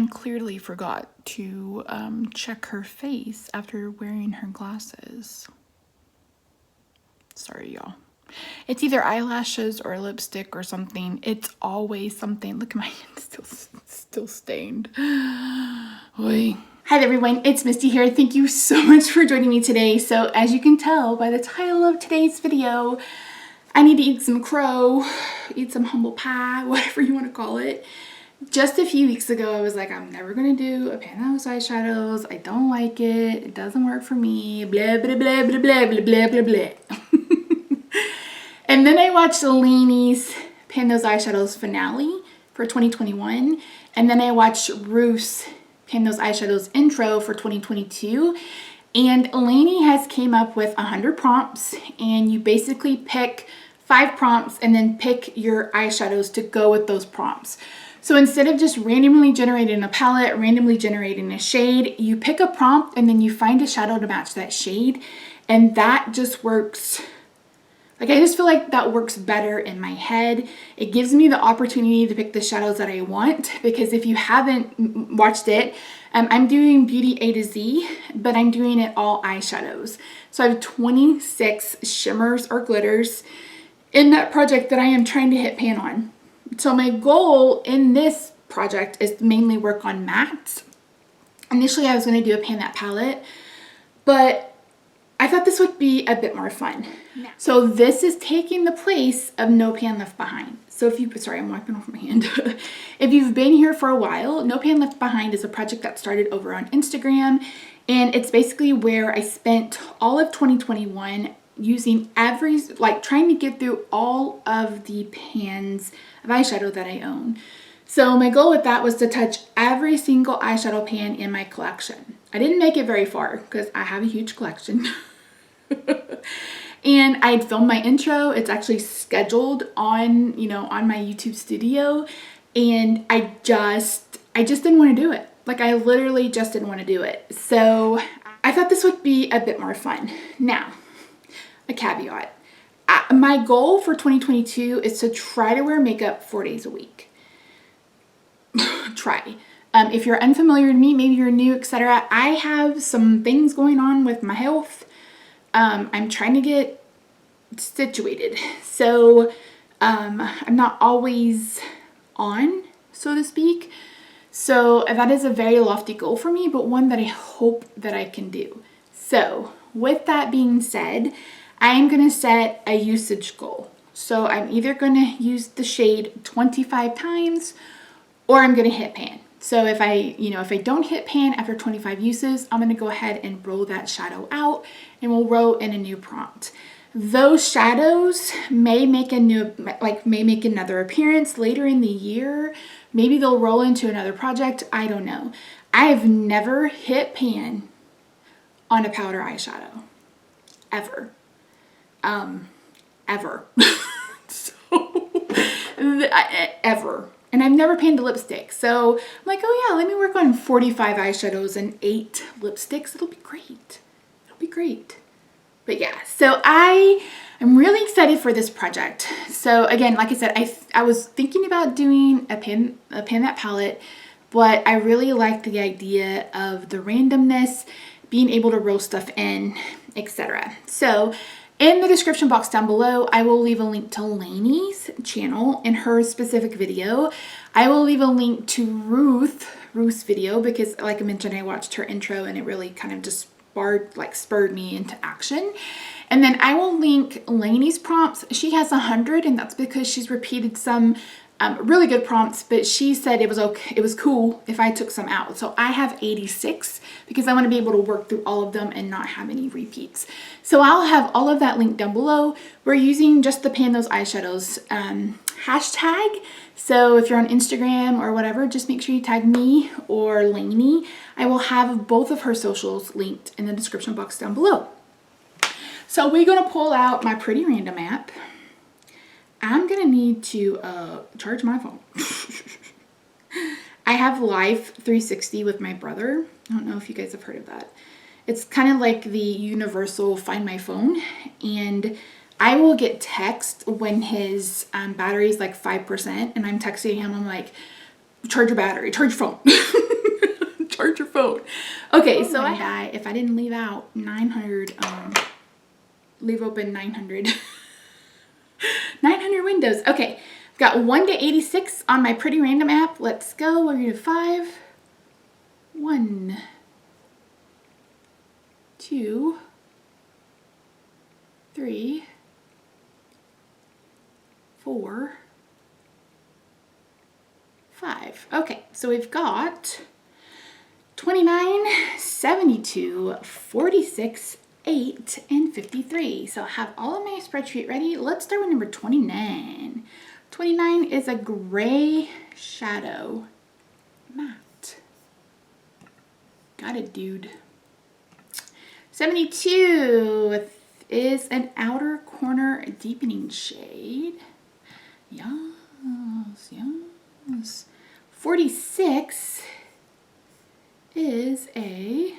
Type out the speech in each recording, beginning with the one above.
and clearly forgot to check her face after wearing her glasses. Sorry, y'all. It's either eyelashes or lipstick or something. It's always something. Look at my hand, still stained. Oy. Hi everyone, it's Misty here. Thank you so much for joining me today. So as you can tell by the title of today's video, I need to eat some crow, eat some humble pie, whatever you want to call it. Just a few weeks ago, I was like, I'm never going to do a pan those eyeshadows. I don't like it. It doesn't work for me. Blah, blah, blah, blah, blah, blah, blah, blah, blah. And then I watched Laney's Pan Those Eyeshadows finale for 2021. And then I watched Ruth's Pan Those Eyeshadows intro for 2022. And Laney has came up with 100 prompts. And you basically pick 5 prompts and then pick your eyeshadows to go with those prompts. So instead of just randomly generating a palette, randomly generating a shade, you pick a prompt and then you find a shadow to match that shade. And that just works. Like, I just feel like that works better in my head. It gives me the opportunity to pick the shadows that I want, because if you haven't watched it, I'm doing Beauty A to Z, but I'm doing it all eyeshadows. So I have 26 shimmers or glitters in that project that I am trying to hit pan on. So my goal in this project is to mainly work on mattes. Initially, I was going to do a pan that palette, but I thought this would be a bit more fun. So this is taking the place of No Pan Left Behind. So if you, sorry, I'm wiping off my hand. If you've been here for a while, No Pan Left Behind is a project that started over on Instagram. And it's basically where I spent all of 2021 using trying to get through all of the pans of eyeshadow that I own. So my goal with that was to touch every single eyeshadow pan in my collection. I didn't make it very far because I have a huge collection. And I'd filmed my intro. It's actually scheduled on, on my YouTube studio. And I just didn't want to do it. Like, I literally just didn't want to do it. So I thought this would be a bit more fun. Now, a caveat. My goal for 2022 is to try to wear makeup 4 days a week. Try. If you're unfamiliar with me, maybe you're new, etc. I have some things going on with my health. I'm trying to get situated. So I'm not always on, so to speak. So that is a very lofty goal for me, but one that I hope that I can do. So with that being said, I'm going to set a usage goal. So I'm either going to use the shade 25 times or I'm going to hit pan. So if I don't hit pan after 25 uses, I'm going to go ahead and roll that shadow out and we'll roll in a new prompt. Those shadows may make another appearance later in the year. Maybe they'll roll into another project. I don't know. I have never hit pan on a powder eyeshadow. Ever. Ever. Ever. And I've never panned a lipstick. So I'm like, oh yeah, let me work on 45 eyeshadows and 8 lipsticks. It'll be great. It'll be great. But yeah, so I'm really excited for this project. So again, like I said, I was thinking about doing a pan that palette, but I really like the idea of the randomness, being able to roll stuff in, etc. So in the description box down below, I will leave a link to Laney's channel and her specific video. I will leave a link to Ruth's video because, like I mentioned, I watched her intro and it really kind of just spurred me into action. And then I will link Laney's prompts. She has 100, and that's because she's repeated some really good prompts, but she said it was okay, it was cool if I took some out. So I have 86 because I want to be able to work through all of them and not have any repeats. So I'll have all of that linked down below. We're using just the Pan Those Eyeshadows hashtag. So if you're on Instagram or whatever, just make sure you tag me or Laney. I will have both of her socials linked in the description box down below. So we're going to pull out my Pretty Random app. I'm going to need to charge my phone. I have Live 360 with my brother. I don't know if you guys have heard of that. It's kind of like the universal Find My Phone. And I will get text when his battery is like 5%. And I'm texting him, I'm like, charge your battery, charge your phone. phone. Okay, so if I didn't leave out 900, leave open 900. 900 windows. Okay, I've got 1 to 86 on my Pretty Random app. Let's go. We're going to do 5. 1, 2, 3, 4, 5. Okay, so we've got 29, 72, 46, 8, and 53. So I have all of my spreadsheet ready. Let's start with number 29. 29 is a gray shadow matte. Got it, dude. 72 is an outer corner deepening shade. Yes, yes. 46 is a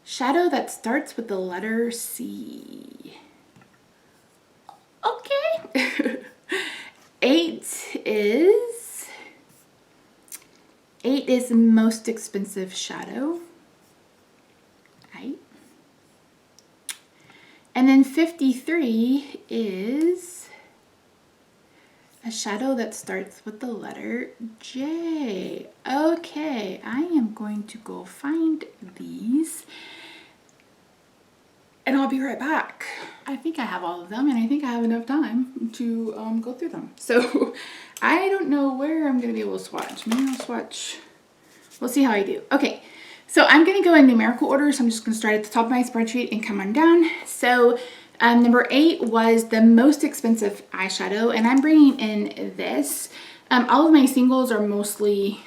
shadow that starts with the letter C. Okay. 8 is the most expensive shadow. 8. And then 53 is a shadow that starts with the letter J. Okay, I am going to go find these and I'll be right back. I think I have all of them and I think I have enough time to go through them. So I don't know where I'm gonna be able to swatch. Maybe I'll swatch, we'll see how I do. Okay, so I'm gonna go in numerical order. So I'm just gonna start at the top of my spreadsheet and come on down. So number 8 was the most expensive eyeshadow and I'm bringing in this. All of my singles are mostly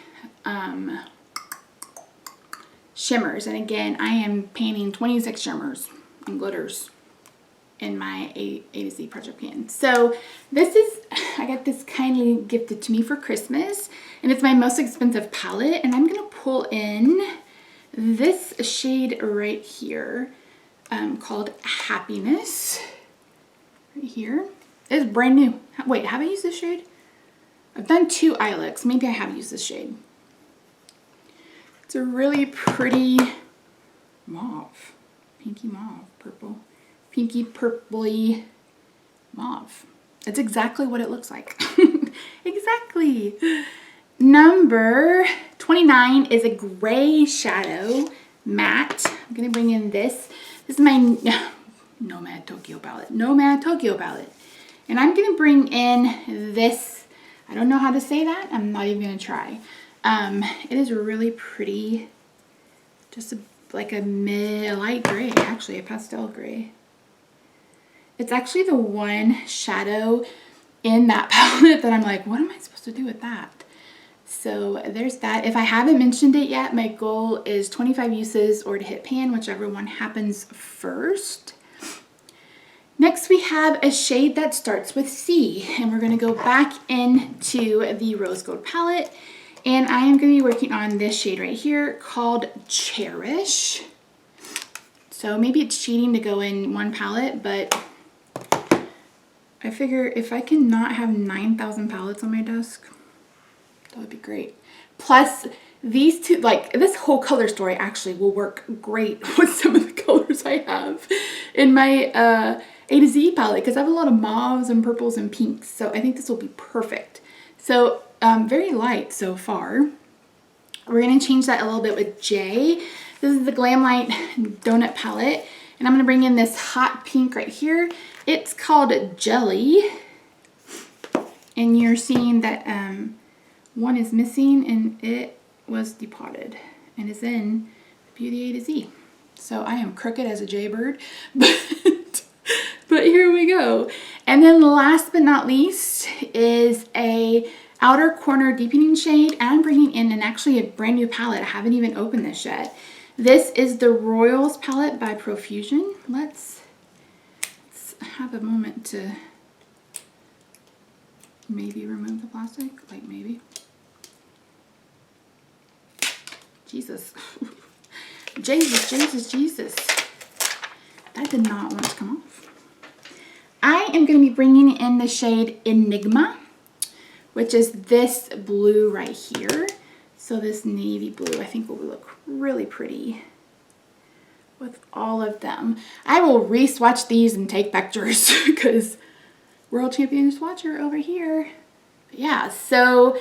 shimmers. And again, I am painting 26 shimmers and glitters in my A to Z project pan. So this is, I got this kindly gifted to me for Christmas and it's my most expensive palette and I'm gonna pull in this shade right here called Happiness. Right here. It's brand new. Wait, have I used this shade? I've done 2 eye looks. Maybe I have used this shade. It's a really pretty mauve. Pinky mauve, purple. Pinky purpley mauve. That's exactly what it looks like. Exactly. Number 29 is a gray shadow matte. I'm gonna bring in this. This is my Nomad Tokyo palette. Nomad Tokyo palette. And I'm gonna bring in this. I don't know how to say that. I'm not even gonna try. It is really pretty. Just like a light gray, actually a pastel gray. It's actually the one shadow in that palette that I'm like, what am I supposed to do with that? So there's that. If I haven't mentioned it yet, my goal is 25 uses or to hit pan, whichever one happens first. Next we have a shade that starts with C and we're gonna go back into the rose gold palette and I am gonna be working on this shade right here called Cherish. So maybe it's cheating to go in one palette, but I figure if I can not have 9,000 palettes on my desk, that would be great. Plus these two, like this whole color story actually will work great with some of the colors I have in my A to Z palette because I have a lot of mauves and purples and pinks. So I think this will be perfect. So very light so far. We're gonna change that a little bit with J. This is the Glam Light Donut palette. And I'm gonna bring in this hot pink right here. It's called Jelly. And you're seeing that one is missing and it was depotted and is in Beauty A to Z. So I am crooked as a jaybird, but here we go. And then last but not least is a outer corner deepening shade. And I'm bringing in actually a brand new palette. I haven't even opened this yet. This is the Royals palette by Profusion. Let's have a moment to maybe remove the plastic, like maybe. Jesus. Jesus, Jesus, Jesus. That did not want to come off. I am going to be bringing in the shade Enigma, which is this blue right here. So this navy blue I think will look really pretty with all of them. I will re-swatch these and take pictures because World Champion Swatcher over here. But yeah, so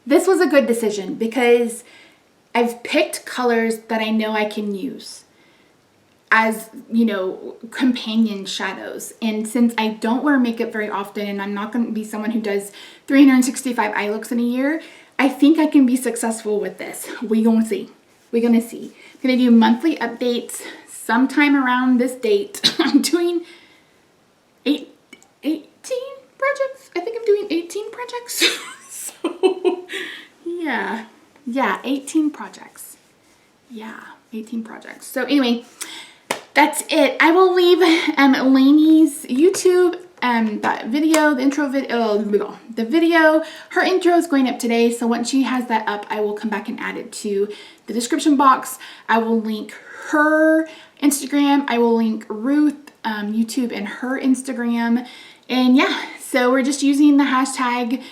this was a good decision because I've picked colors that I know I can use as, you know, companion shadows. And since I don't wear makeup very often and I'm not going to be someone who does 365 eye looks in a year, I think I can be successful with this. We're going to see. We're going to see. I'm going to do monthly updates sometime around this date. I'm doing 18 projects. I think I'm doing 18 projects. So yeah, 18 projects. Yeah, 18 projects. So anyway, that's it. I will leave Laney's YouTube that video, the intro video, the video. Her intro is going up today, so once she has that up, I will come back and add it to the description box. I will link her Instagram. I will link Ruth YouTube and her Instagram. And yeah, so we're just using the hashtag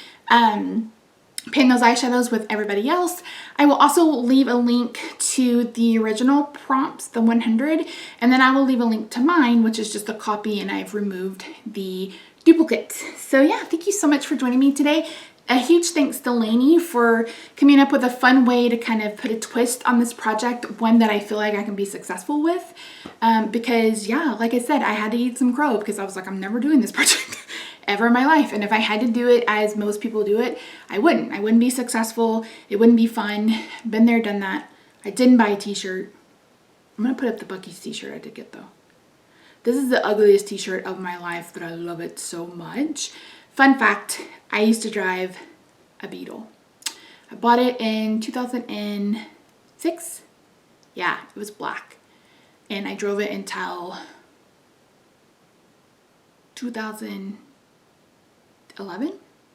Pan Those Eyeshadows with everybody else. I will also leave a link to the original prompts, the 100, and then I will leave a link to mine, which is just a copy, and I've removed the duplicates. So yeah, thank you so much for joining me today. A huge thanks to Laney for coming up with a fun way to kind of put a twist on this project, one that I feel like I can be successful with. Because yeah, like I said, I had to eat some crow because I was like, I'm never doing this project ever in my life. And if I had to do it as most people do it, I wouldn't be successful. It wouldn't be fun. Been there, done that. I didn't buy a t-shirt. I'm gonna put up the Buc-ee's t-shirt I did get though. This is the ugliest t-shirt of my life, but I love it so much. Fun fact, I used to drive a Beetle. I bought it in 2006. Yeah, it was black. And I drove it until 2011,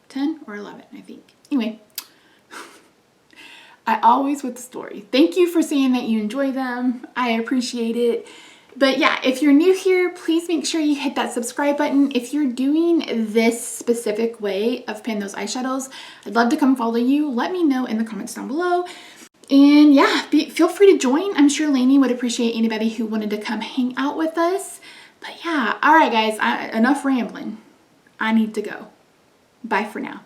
10 or 11, I think. Anyway, I always with the story. Thank you for saying that you enjoy them. I appreciate it. But yeah, if you're new here, please make sure you hit that subscribe button. If you're doing this specific way of Pan Those Eyeshadows, I'd love to come follow you. Let me know in the comments down below. And yeah, feel free to join. I'm sure Laney would appreciate anybody who wanted to come hang out with us. But yeah, all right guys, enough rambling. I need to go. Bye for now.